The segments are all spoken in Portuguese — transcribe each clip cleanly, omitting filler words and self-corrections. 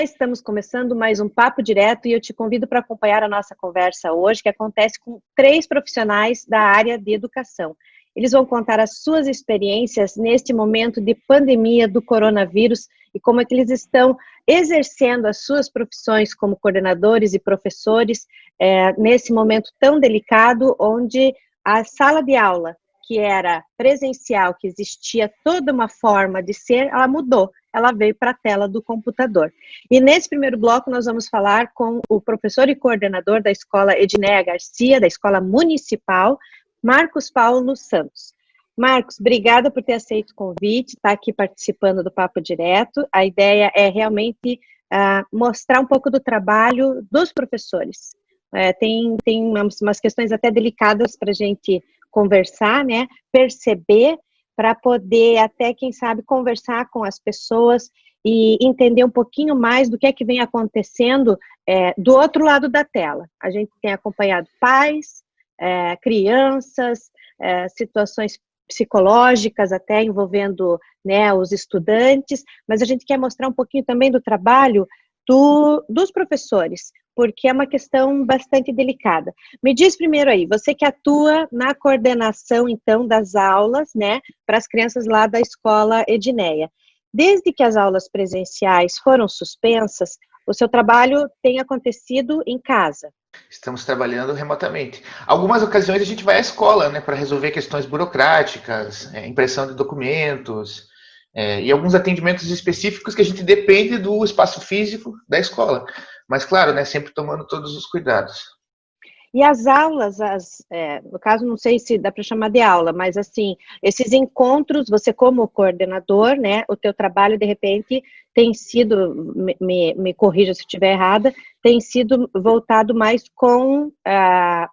estamos começando mais um Papo Direto e eu te convido para acompanhar a nossa conversa hoje, que acontece com 3 profissionais da área de educação. Eles vão contar as suas experiências neste momento de pandemia do coronavírus e como é que eles estão exercendo as suas profissões como coordenadores e professores nesse momento tão delicado, onde a sala de aula, que era presencial, que existia toda uma forma de ser, ela mudou. Ela veio para a tela do computador. E nesse primeiro bloco nós vamos falar com o professor e coordenador da Escola Edneia Garcia, da Escola Municipal, Marcos Paulo Santos. Marcos, obrigada por ter aceito o convite, estar aqui participando do Papo Direto. A ideia é realmente mostrar um pouco do trabalho dos professores. Tem umas questões até delicadas para a gente conversar, né? Perceber, para poder até, quem sabe, conversar com as pessoas e entender um pouquinho mais do que é que vem acontecendo do outro lado da tela. A gente tem acompanhado pais, crianças, situações psicológicas até envolvendo, né, os estudantes, mas a gente quer mostrar um pouquinho também do trabalho dos professores, porque é uma questão bastante delicada. Me diz primeiro aí, você que atua na coordenação, então, das aulas, né, para as crianças lá da Escola Edneia. Desde que as aulas presenciais foram suspensas, o seu trabalho tem acontecido em casa? Estamos trabalhando remotamente. Algumas ocasiões a gente vai à escola, né, para resolver questões burocráticas, impressão de documentos, e alguns atendimentos específicos que a gente depende do espaço físico da escola. Mas, claro, né, sempre tomando todos os cuidados. E as aulas, no caso, não sei se dá para chamar de aula, mas assim, esses encontros, você como coordenador, né, o teu trabalho, de repente, tem sido, me corrija se eu estiver errada, tem sido voltado mais com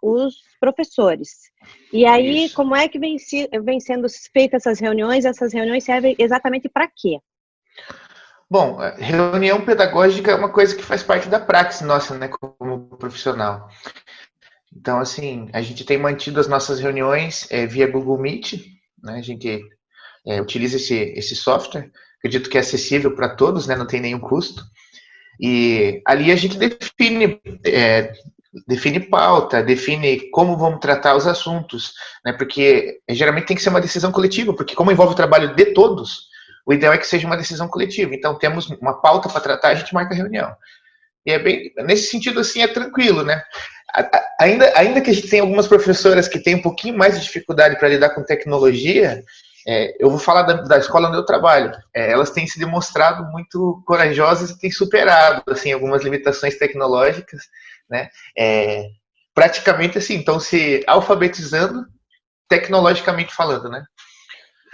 os professores. E aí, Isso. como é que vem sendo feitas essas reuniões? Essas reuniões servem exatamente para quê? Bom, reunião pedagógica é uma coisa que faz parte da praxe nossa, né, como profissional. Então, assim, a gente tem mantido as nossas reuniões via Google Meet, né? A gente utiliza esse software, acredito que é acessível para todos, né? Não tem nenhum custo. E ali a gente define pauta, define como vamos tratar os assuntos, né? Porque geralmente tem que ser uma decisão coletiva, porque como envolve o trabalho de todos, o ideal é que seja uma decisão coletiva. Então, temos uma pauta para tratar, a gente marca a reunião. E é bem, nesse sentido, assim, é tranquilo, né? Ainda que a gente tenha algumas professoras que têm um pouquinho mais de dificuldade para lidar com tecnologia, eu vou falar da escola onde eu trabalho. Elas têm se demonstrado muito corajosas e têm superado, assim, algumas limitações tecnológicas, né? Praticamente, assim, estão se alfabetizando tecnologicamente falando, né?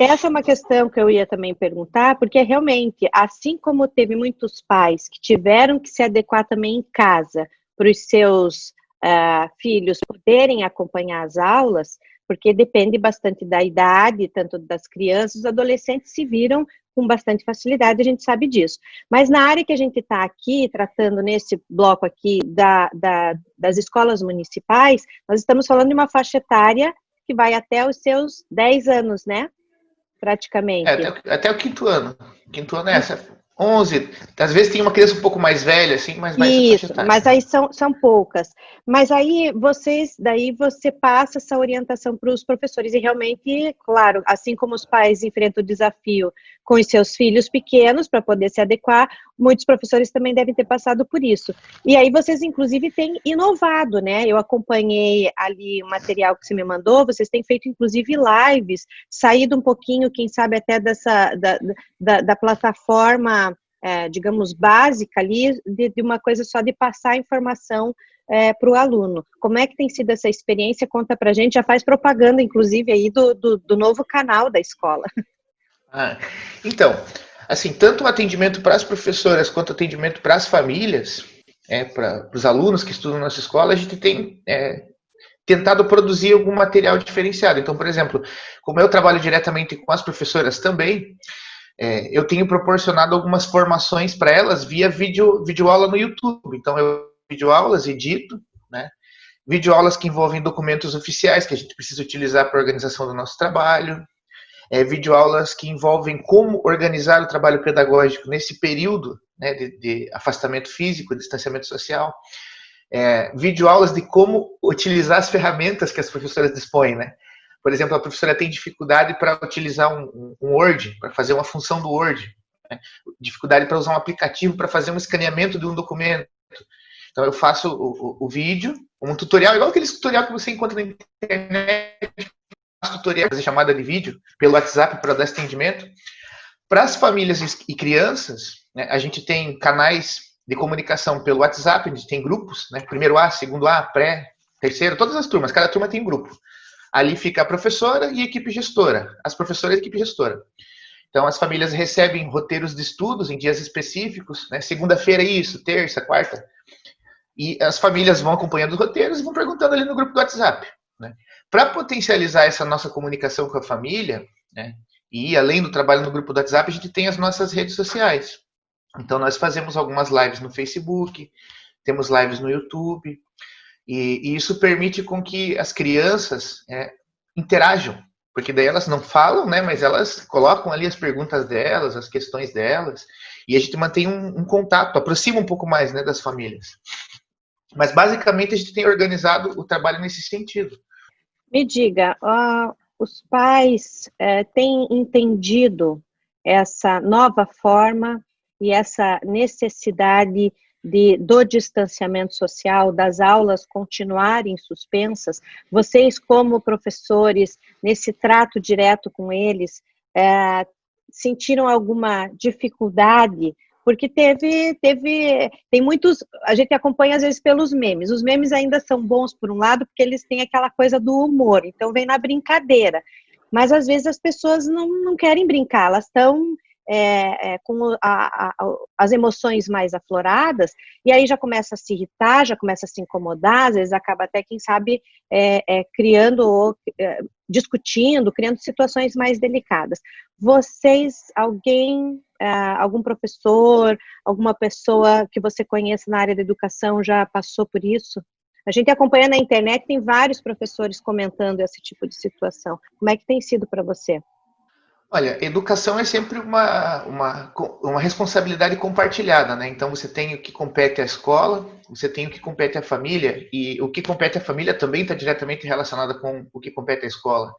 Essa é uma questão que eu ia também perguntar, porque realmente, assim como teve muitos pais que tiveram que se adequar também em casa para os seus filhos poderem acompanhar as aulas, porque depende bastante da idade, tanto das crianças, os adolescentes se viram com bastante facilidade, a gente sabe disso. Mas na área que a gente está aqui, tratando nesse bloco aqui das escolas municipais, nós estamos falando de uma faixa etária que vai até os seus 10 anos, né? Praticamente. Até o quinto ano. Quinto ano é essa. 11. Às vezes tem uma criança um pouco mais velha, assim, mas vai essa faixa Isso, etária. mas aí são poucas. Mas aí você passa essa orientação para os professores. E realmente, claro, assim como os pais enfrentam o desafio com os seus filhos pequenos para poder se adequar, muitos professores também devem ter passado por isso. E aí vocês, inclusive, têm inovado, né? Eu acompanhei ali o material que você me mandou, vocês têm feito, inclusive, lives, saído um pouquinho, quem sabe, até da plataforma, digamos, básica ali, de uma coisa só de passar a informação para o aluno. Como é que tem sido essa experiência? Conta pra gente, já faz propaganda, inclusive, aí do novo canal da escola. Então, assim, tanto o atendimento para as professoras quanto o atendimento para as famílias, para os alunos que estudam na nossa escola, a gente tem tentado produzir algum material diferenciado. Então, por exemplo, como eu trabalho diretamente com as professoras também, eu tenho proporcionado algumas formações para elas via videoaula no YouTube. Então, eu videoaulas, edito, né? Videoaulas que envolvem documentos oficiais que a gente precisa utilizar para a organização do nosso trabalho. Videoaulas que envolvem como organizar o trabalho pedagógico nesse período, né, de afastamento físico, distanciamento social, videoaulas de como utilizar as ferramentas que as professoras dispõem, né? Por exemplo, a professora tem dificuldade para utilizar um Word, para fazer uma função do Word, né? Dificuldade para usar um aplicativo para fazer um escaneamento de um documento. Então eu faço o vídeo, um tutorial, igual aquele tutorial que você encontra na internet, faço tutorial, fazer chamada de vídeo pelo WhatsApp para dar atendimento. Para as famílias e crianças, né, a gente tem canais de comunicação pelo WhatsApp, a gente tem grupos, né, primeiro A, segundo A, pré, terceiro, todas as turmas, cada turma tem um grupo. Ali fica a professora e a equipe gestora, as professoras e a equipe gestora. Então, as famílias recebem roteiros de estudos em dias específicos, né, segunda-feira isso, terça, quarta, e as famílias vão acompanhando os roteiros e vão perguntando ali no grupo do WhatsApp. Né. Para potencializar essa nossa comunicação com a família, né, e além do trabalho no grupo do WhatsApp, a gente tem as nossas redes sociais. Então, nós fazemos algumas lives no Facebook, temos lives no YouTube, e isso permite com que as crianças interajam, porque daí elas não falam, né, mas elas colocam ali as perguntas delas, as questões delas, e a gente mantém um contato, aproxima um pouco mais, né, das famílias. Mas, basicamente, a gente tem organizado o trabalho nesse sentido. Me diga, os pais têm entendido essa nova forma e essa necessidade do distanciamento social, das aulas continuarem suspensas? Vocês, como professores, nesse trato direto com eles, sentiram alguma dificuldade? Porque tem muitos, a gente acompanha às vezes pelos memes. Os memes ainda são bons por um lado, porque eles têm aquela coisa do humor, então vem na brincadeira. Mas às vezes as pessoas não querem brincar, elas estão com as emoções mais afloradas, e aí já começa a se irritar, já começa a se incomodar, às vezes acaba até, quem sabe, criando ou discutindo, criando situações mais delicadas. Vocês, algum professor, alguma pessoa que você conheça na área da educação já passou por isso? A gente acompanha na internet, tem vários professores comentando esse tipo de situação. Como é que tem sido para você? Olha, educação é sempre uma responsabilidade compartilhada, né? Então você tem o que compete à escola, você tem o que compete à família, e o que compete à família também está diretamente relacionado com o que compete à escola.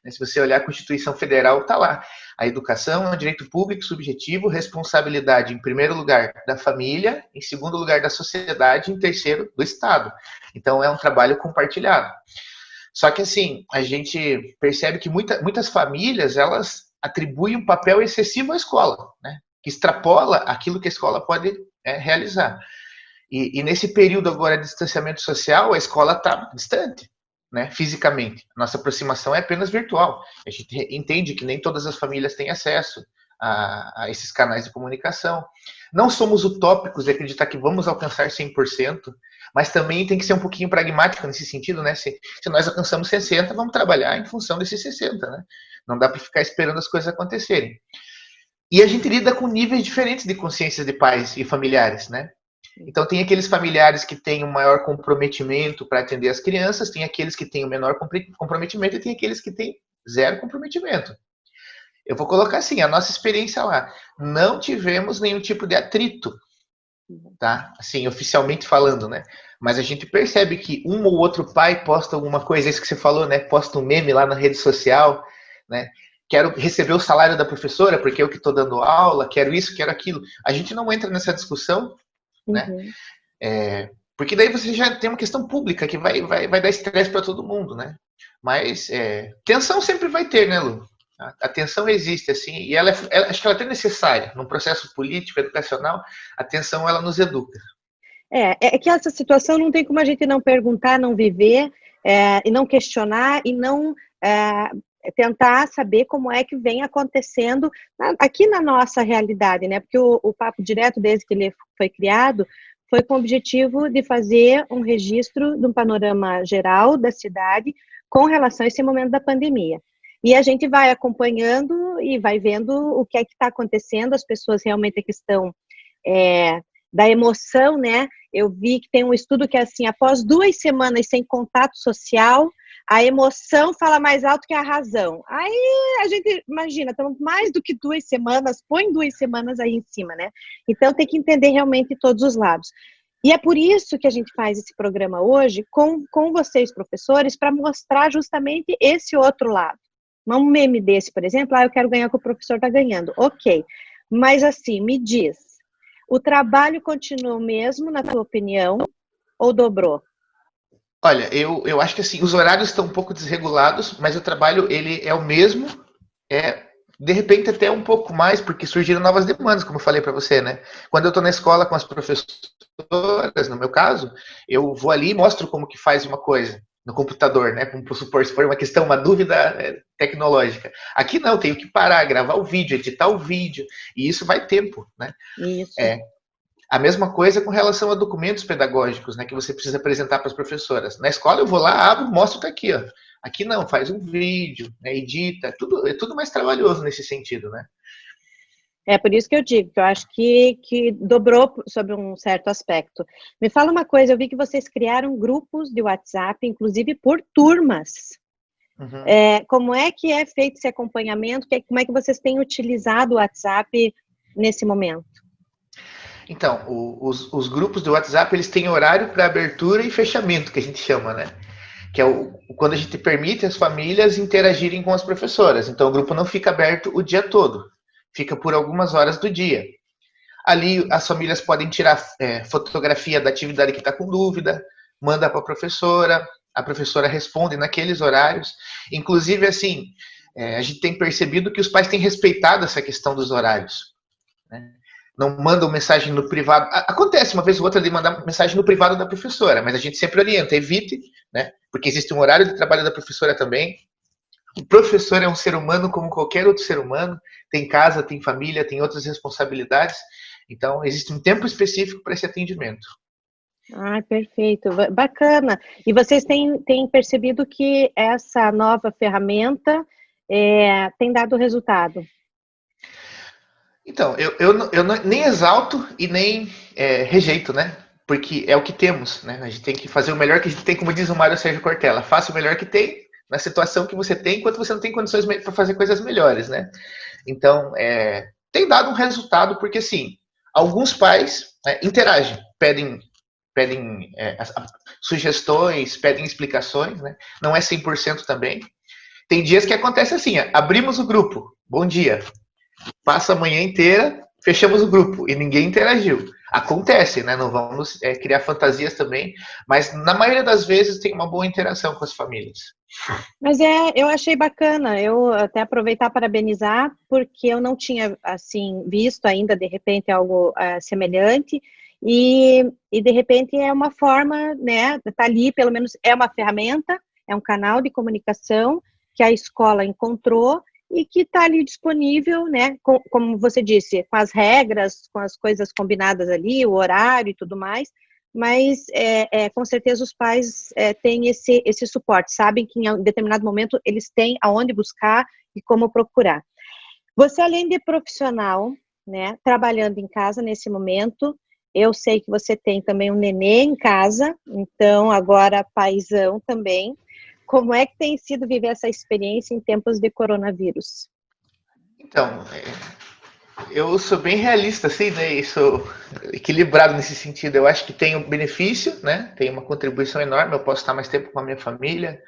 Se você olhar a Constituição Federal, está lá. A educação é um direito público subjetivo, responsabilidade, em primeiro lugar, da família, em segundo lugar, da sociedade, em terceiro, do Estado. Então é um trabalho compartilhado. Só que, assim, a gente percebe que muitas famílias, elas atribui um papel excessivo à escola, né? Que extrapola aquilo que a escola pode realizar. E nesse período agora de distanciamento social, a escola está distante, né? Fisicamente. Nossa aproximação é apenas virtual. A gente entende que nem todas as famílias têm acesso a esses canais de comunicação. Não somos utópicos de acreditar que vamos alcançar 100%, mas também tem que ser um pouquinho pragmático nesse sentido, né? Se nós alcançamos 60%, vamos trabalhar em função desses 60%, né? Não dá para ficar esperando as coisas acontecerem. E a gente lida com níveis diferentes de consciências de pais e familiares, né? Então tem aqueles familiares que têm um maior comprometimento para atender as crianças, tem aqueles que têm o menor comprometimento e tem aqueles que têm zero comprometimento. Eu vou colocar assim, a nossa experiência lá, não tivemos nenhum tipo de atrito, tá? Assim, oficialmente falando, né? Mas a gente percebe que um ou outro pai posta alguma coisa, isso que você falou, né? Posta um meme lá na rede social, né? Quero receber o salário da professora porque eu que estou dando aula, quero isso, quero aquilo. A gente não entra nessa discussão, né? Porque daí você já tem uma questão pública que vai dar estresse para todo mundo, né? Mas tensão sempre vai ter, né, Lu? A tensão existe, assim, e acho que ela é até necessária. Num processo político, educacional, a tensão, ela nos educa. É que essa situação não tem como a gente não perguntar, não viver, e não questionar, e não tentar saber como é que vem acontecendo aqui na nossa realidade, né? Porque o Papo Direto, desde que ele foi criado, foi com o objetivo de fazer um registro de um panorama geral da cidade com relação a esse momento da pandemia. E a gente vai acompanhando e vai vendo o que é que está acontecendo, as pessoas realmente que estão da emoção, né? Eu vi que tem um estudo que é assim, após 2 semanas sem contato social, a emoção fala mais alto que a razão. Aí a gente imagina, estamos mais do que 2 semanas, põe 2 semanas aí em cima, né? Então tem que entender realmente todos os lados. E é por isso que a gente faz esse programa hoje com vocês, professores, para mostrar justamente esse outro lado. Um meme desse, por exemplo, eu quero ganhar o que o professor está ganhando. Ok, mas assim, me diz, o trabalho continua o mesmo, na tua opinião, ou dobrou? Olha, eu acho que assim, os horários estão um pouco desregulados, mas o trabalho ele é o mesmo, de repente até um pouco mais, porque surgiram novas demandas, como eu falei para você, né? Quando eu estou na escola com as professoras, no meu caso, eu vou ali e mostro como que faz uma coisa no computador, né? Como supor, se for uma questão, uma dúvida tecnológica. Aqui não, tenho que parar, gravar o vídeo, editar o vídeo, e isso vai tempo, né? Isso. A mesma coisa com relação a documentos pedagógicos, né, que você precisa apresentar para as professoras. Na escola eu vou lá, abro, mostro, tá aqui, ó. Aqui não, faz um vídeo, né, edita, é tudo mais trabalhoso nesse sentido, né? É por isso que eu digo, que eu acho que dobrou sobre um certo aspecto. Me fala uma coisa, eu vi que vocês criaram grupos de WhatsApp, inclusive por turmas. Uhum. Como é que é feito esse acompanhamento? Como é que vocês têm utilizado o WhatsApp nesse momento? Então, os grupos do WhatsApp, eles têm horário para abertura e fechamento, que a gente chama, né? Que é quando a gente permite as famílias interagirem com as professoras. Então, o grupo não fica aberto o dia todo, fica por algumas horas do dia. Ali, as famílias podem tirar fotografia da atividade que está com dúvida, manda para a professora responde naqueles horários. Inclusive, assim, a gente tem percebido que os pais têm respeitado essa questão dos horários, né? Não mandam mensagem no privado. Acontece uma vez ou outra de mandar mensagem no privado da professora, mas a gente sempre orienta, evite, né? Porque existe um horário de trabalho da professora também. O professor é um ser humano como qualquer outro ser humano, tem casa, tem família, tem outras responsabilidades. Então, existe um tempo específico para esse atendimento. Ah, perfeito, bacana. E vocês têm percebido que essa nova ferramenta tem dado resultado? Então, eu nem exalto e nem rejeito, né? Porque é o que temos, né? A gente tem que fazer o melhor que a gente tem, como diz o Mário Sérgio Cortella. Faça o melhor que tem, na situação que você tem, enquanto você não tem condições para fazer coisas melhores, né? Então, tem dado um resultado, porque, assim, alguns pais interagem, pedem sugestões, pedem explicações, né? Não é 100% também. Tem dias que acontece assim, abrimos o grupo, bom dia, passa a manhã inteira, fechamos o grupo e ninguém interagiu. Acontece, né? Não vamos criar fantasias também, mas na maioria das vezes tem uma boa interação com as famílias. Mas eu achei bacana, eu até aproveitar para parabenizar, porque eu não tinha, assim, visto ainda, de repente, algo semelhante, e de repente é uma forma, né, tá ali, pelo menos é uma ferramenta, é um canal de comunicação que a escola encontrou e que está ali disponível, né, como você disse, com as regras, com as coisas combinadas ali, o horário e tudo mais, mas com certeza os pais têm esse suporte, sabem que em determinado momento eles têm aonde buscar e como procurar. Você, além de profissional, né, trabalhando em casa nesse momento, eu sei que você tem também um nenê em casa, então agora paizão também. Como é que tem sido viver essa experiência em tempos de coronavírus? Então, eu sou bem realista, assim, né? E sou equilibrado nesse sentido. Eu acho que tem um benefício, né? Tem uma contribuição enorme. Eu posso estar mais tempo com a minha família,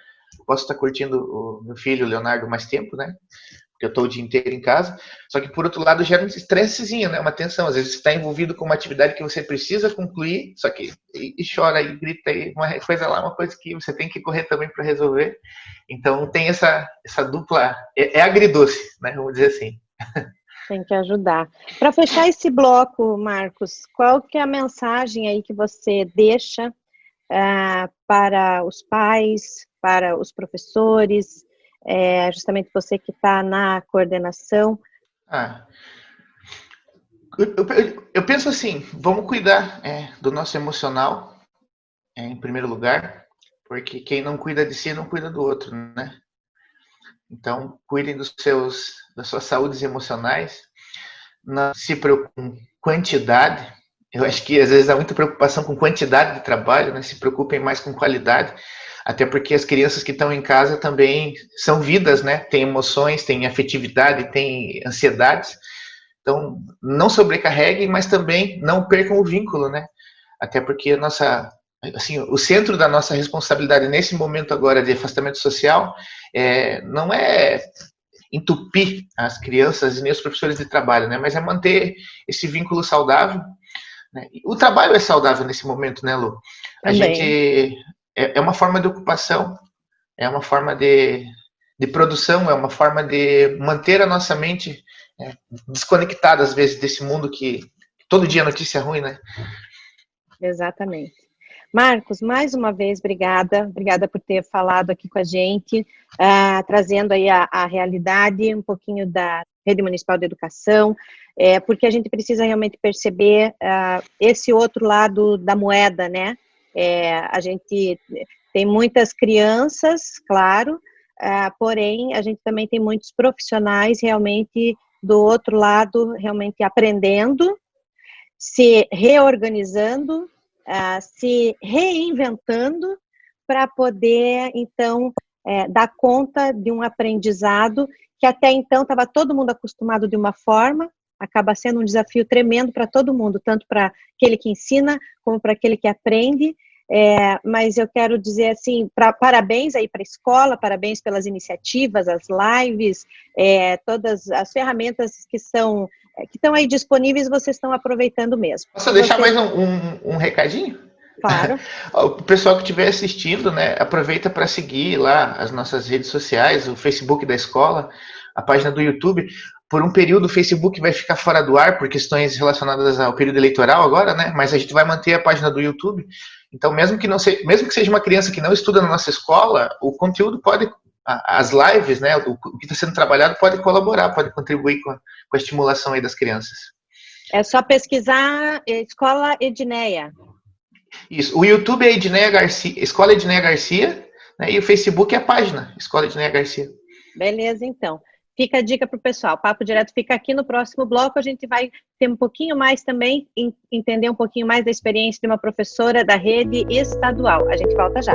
posso estar curtindo o meu filho, o Leonardo, mais tempo, né? Porque eu estou o dia inteiro em casa. Só que, por outro lado, gera um estressezinho, né? Uma tensão. Às vezes você está envolvido com uma atividade que você precisa concluir, só que e chora e grita e uma coisa lá, uma coisa que você tem que correr também para resolver. Então, tem essa dupla. É agridoce, né? Vamos dizer assim. Tem que ajudar. Para fechar esse bloco, Marcos, qual que é a mensagem aí que você deixa para os pais, para os professores, justamente você que está na coordenação? Eu penso assim, vamos cuidar do nosso emocional, em primeiro lugar, porque quem não cuida de si não cuida do outro, né? Então, cuidem das suas saúdes emocionais, não se preocupem com quantidade. Eu acho que às vezes há muita preocupação com quantidade de trabalho, né? Se preocupem mais com qualidade. Até porque as crianças que estão em casa também são vidas, né? Tem emoções, tem afetividade, tem ansiedades. Então, não sobrecarreguem, mas também não percam o vínculo, né? Até porque o centro da nossa responsabilidade nesse momento agora de afastamento social não é entupir as crianças e nem os professores de trabalho, né? Mas é manter esse vínculo saudável, né? O trabalho é saudável nesse momento, né, Lu? A gente é uma forma de ocupação, é uma forma de produção, é uma forma de manter a nossa mente desconectada, às vezes, desse mundo que todo dia é notícia ruim, né? Exatamente. Marcos, mais uma vez, obrigada por ter falado aqui com a gente, trazendo aí a realidade, um pouquinho da Rede Municipal de Educação, porque a gente precisa realmente perceber esse outro lado da moeda, né? A gente tem muitas crianças, claro, porém, a gente também tem muitos profissionais realmente do outro lado, realmente aprendendo, se reorganizando, se reinventando para poder, então, dar conta de um aprendizado que até então estava todo mundo acostumado de uma forma, acaba sendo um desafio tremendo para todo mundo, tanto para aquele que ensina, como para aquele que aprende, mas eu quero dizer assim, parabéns aí para a escola, parabéns pelas iniciativas, as lives, todas as ferramentas que estão aí disponíveis, vocês estão aproveitando mesmo. Posso deixar mais um recadinho? Claro. O pessoal que estiver assistindo, né, aproveita para seguir lá as nossas redes sociais, o Facebook da escola, a página do YouTube. Por um período o Facebook vai ficar fora do ar por questões relacionadas ao período eleitoral agora, né? Mas a gente vai manter a página do YouTube. Então, mesmo que seja uma criança que não estuda na nossa escola, o conteúdo pode, as lives, né, o que está sendo trabalhado pode colaborar, pode contribuir com a estimulação aí das crianças. É só pesquisar Escola Edneia. Isso. O YouTube é Edneia Garcia, Escola Edneia Garcia, né, e o Facebook é a página Escola Edneia Garcia. Beleza, então. Fica a dica para o pessoal. Papo Direto fica aqui. No próximo bloco a gente vai ter um pouquinho mais também, entender um pouquinho mais da experiência de uma professora da rede estadual. A gente volta já.